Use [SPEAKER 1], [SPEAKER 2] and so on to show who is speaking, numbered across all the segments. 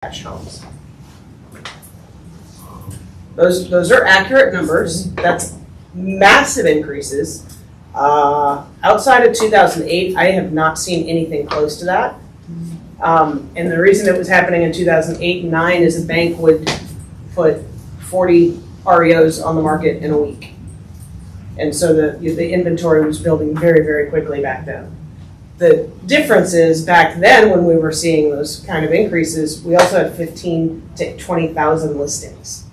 [SPEAKER 1] detached homes. Those are accurate numbers. That's massive increases. Outside of 2008, I have not seen anything close to that. And the reason it was happening in 2008 and 9 is the bank would put 40 REOs on the market in a week. And so the inventory was building very, very quickly back then. The difference is back then when we were seeing those kind of increases, we also had 15 to 20,000 listings.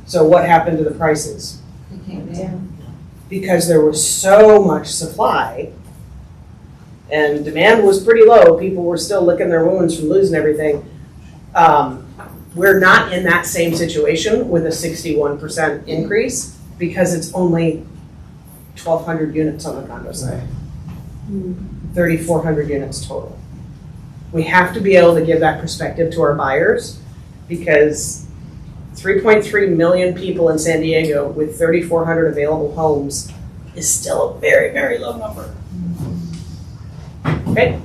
[SPEAKER 1] So what happened to the prices?
[SPEAKER 2] It came down.
[SPEAKER 1] Because there was so much supply and demand was pretty low, people were still licking their wounds from losing everything. We're not in that same situation with a 61% increase because it's only 1,200 units on the condo side. 3,400 units total. We have to be able to give that perspective to our buyers because 3.3 million people in San Diego with 3,400 available homes is still a very, very low number. Okay.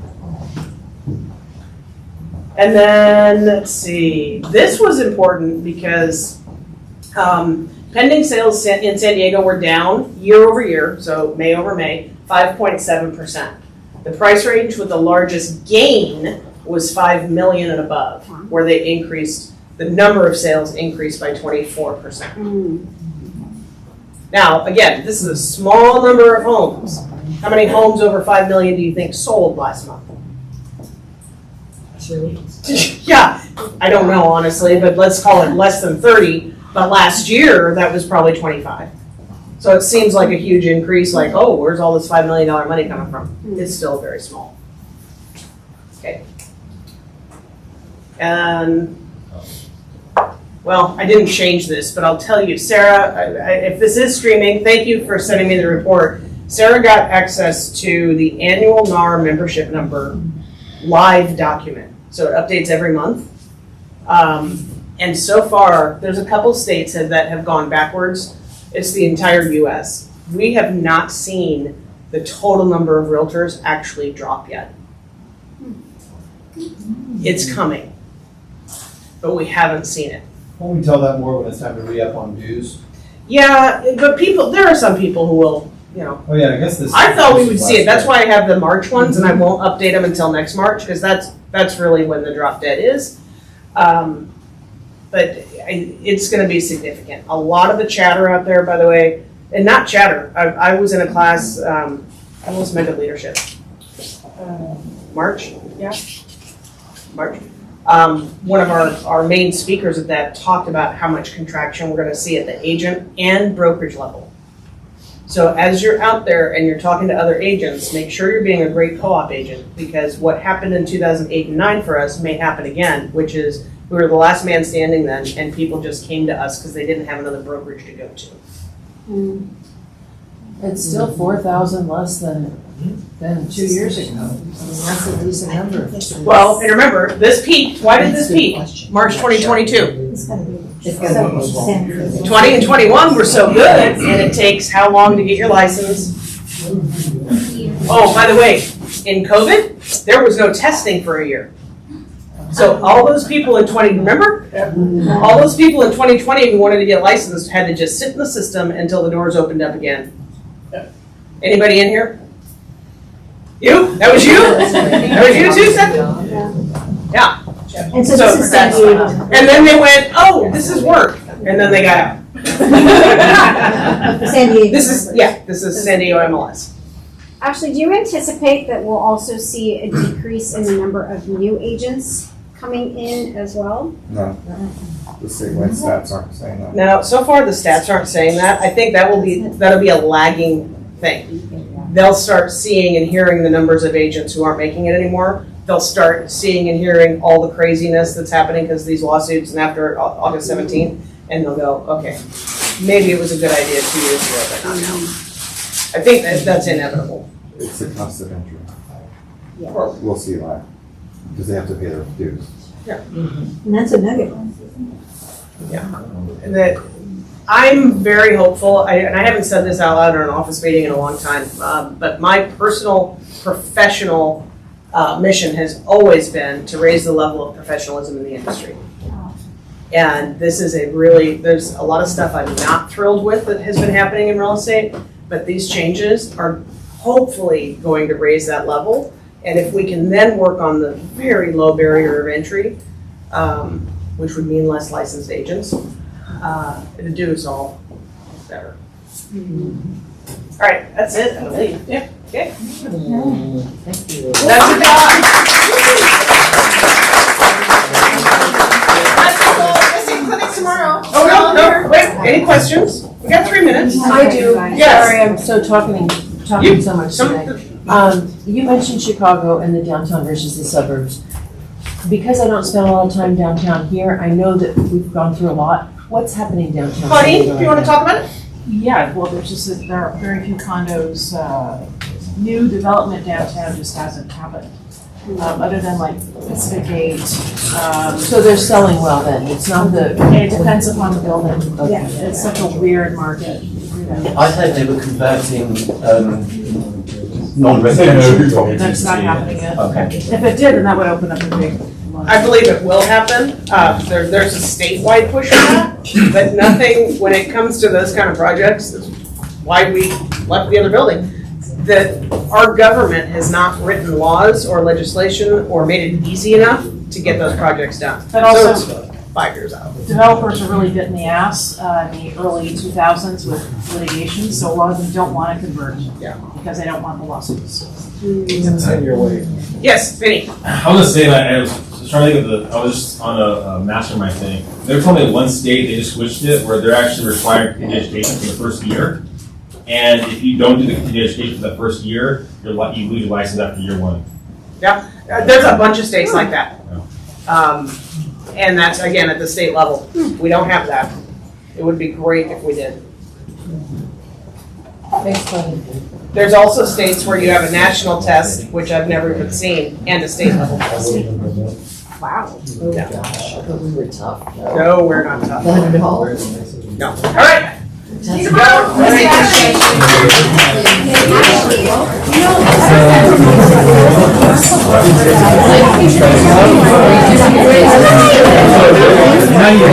[SPEAKER 1] And then, let's see, this was important because pending sales in San Diego were down year over year, so May over May, 5.7%. The price range with the largest gain was 5 million and above, where they increased, the number of sales increased by 24%. Now, again, this is a small number of homes. How many homes over 5 million do you think sold last month? Yeah, I don't know honestly, but let's call it less than 30. But last year, that was probably 25. So it seems like a huge increase, like, oh, where's all this $5 million money coming from? It's still very small. Okay. And, well, I didn't change this, but I'll tell you, Sarah, if this is streaming, thank you for sending me the report. Sarah got access to the annual NAR membership number live document. So it updates every month. And so far, there's a couple states that have gone backwards. It's the entire US. We have not seen the total number of realtors actually drop yet. It's coming, but we haven't seen it.
[SPEAKER 3] Won't we tell that more when it's time to re-up on dues?
[SPEAKER 1] Yeah, but there are some people who will, you know.
[SPEAKER 3] Oh yeah, I guess this.
[SPEAKER 1] I thought we would see it. That's why I have the March ones, and I won't update them until next March because that's really when the drop dead is. But it's going to be significant. A lot of the chatter out there, by the way, and not chatter. I was in a class. I was mega leadership. March, yeah, March. One of our main speakers at that talked about how much contraction we're going to see at the agent and brokerage level. So as you're out there and you're talking to other agents, make sure you're being a great co-op agent because what happened in 2008 and 9 for us may happen again, which is we were the last man standing then and people just came to us because they didn't have another brokerage to go to.
[SPEAKER 2] It's still 4,000 less than 2 years ago. I mean, that's a decent number.
[SPEAKER 1] Well, and remember, this peaked. Why did this peak? March 2022. 20 and 21 were so good, and it takes how long to get your license? Oh, by the way, in COVID, there was no testing for a year. So all those people in remember? All those people in 2020 who wanted to get licensed had to just sit in the system until the doors opened up again. Anybody in here? You? That was you? That was you too, Seth? Yeah.
[SPEAKER 4] And so this is San Diego.
[SPEAKER 1] And then they went, oh, this is work. And then they got out.
[SPEAKER 4] San Diego.
[SPEAKER 1] This is San Diego MLS.
[SPEAKER 5] Ashley, do you anticipate that we'll also see a decrease in the number of new agents coming in as well?
[SPEAKER 6] No, the statewide stats aren't saying that.
[SPEAKER 1] Now, so far the stats aren't saying that. I think that'll be a lagging thing. They'll start seeing and hearing the numbers of agents who aren't making it anymore. They'll start seeing and hearing all the craziness that's happening because of these lawsuits and after August 17th, and they'll go, okay, maybe it was a good idea 2 years ago, but not now. I think that's inevitable.
[SPEAKER 6] It's the cost of entry.
[SPEAKER 5] Yeah.
[SPEAKER 6] We'll see that, because they have to pay their dues.
[SPEAKER 1] Yeah.
[SPEAKER 4] And that's a nugget.
[SPEAKER 1] Yeah. And that I'm very hopeful, and I haven't said this out loud in an office meeting in a long time, but my personal, professional mission has always been to raise the level of professionalism in the industry. And this is there's a lot of stuff I'm not thrilled with that has been happening in real estate, but these changes are hopefully going to raise that level. And if we can then work on the very low barrier of entry, which would mean less licensed agents, it'd do us all better. All right, that's it, I believe. Yeah, okay.
[SPEAKER 2] Thank you.
[SPEAKER 1] That's a job.
[SPEAKER 7] Clinic tomorrow.
[SPEAKER 1] Oh, no, wait, any questions? We got 3 minutes.
[SPEAKER 2] I do.
[SPEAKER 1] Yes.
[SPEAKER 2] Sorry, I'm so talking so much today. You mentioned Chicago and the downtown versus the suburbs. Because I don't spend a lot of time downtown here, I know that we've gone through a lot. What's happening downtown?
[SPEAKER 1] Honey, do you want to talk about it?
[SPEAKER 7] Yeah, well, there are very few condos, new development downtown just hasn't happened. Other than like Pacific Gate,
[SPEAKER 2] So they're selling well then, it's not the.
[SPEAKER 7] it depends upon the building.
[SPEAKER 2] Okay.
[SPEAKER 7] It's such a weird market.
[SPEAKER 8] I thought they were converting non-residential properties.
[SPEAKER 7] That's not happening yet.
[SPEAKER 8] Okay.
[SPEAKER 7] If it did, then that would open up a big.
[SPEAKER 1] I believe it will happen. There's a statewide push for that, but nothing, when it comes to those kind of projects, is why we left the other building, that our government has not written laws or legislation or made it easy enough to get those projects done.
[SPEAKER 7] But also-
[SPEAKER 1] So it's 5 years out.
[SPEAKER 7] Developers are really bit in the ass in the early 2000s with litigation, so a lot of them don't want to convert.
[SPEAKER 1] Yeah.
[SPEAKER 7] Because they don't want the lawsuits.
[SPEAKER 1] Yes, Vinny.
[SPEAKER 9] I was gonna say that I was trying to think of I was just on a mastermind thing. They were telling me one state, they just switched it, where they're actually requiring continuing education for the first year. And if you don't do the continuing education for that first year, you lose your license after year 1.
[SPEAKER 1] There's a bunch of states like that. And that's, again, at the state level. We don't have that. It would be great if we did.
[SPEAKER 2] Thanks, Connie.
[SPEAKER 1] There's also states where you have a national test, which I've never even seen, and a state level test.
[SPEAKER 5] Wow.
[SPEAKER 2] Oh gosh, I thought we were tough.
[SPEAKER 1] No, we're not tough.
[SPEAKER 2] Not at all.
[SPEAKER 1] No. All right.
[SPEAKER 2] That's
[SPEAKER 6] Now you-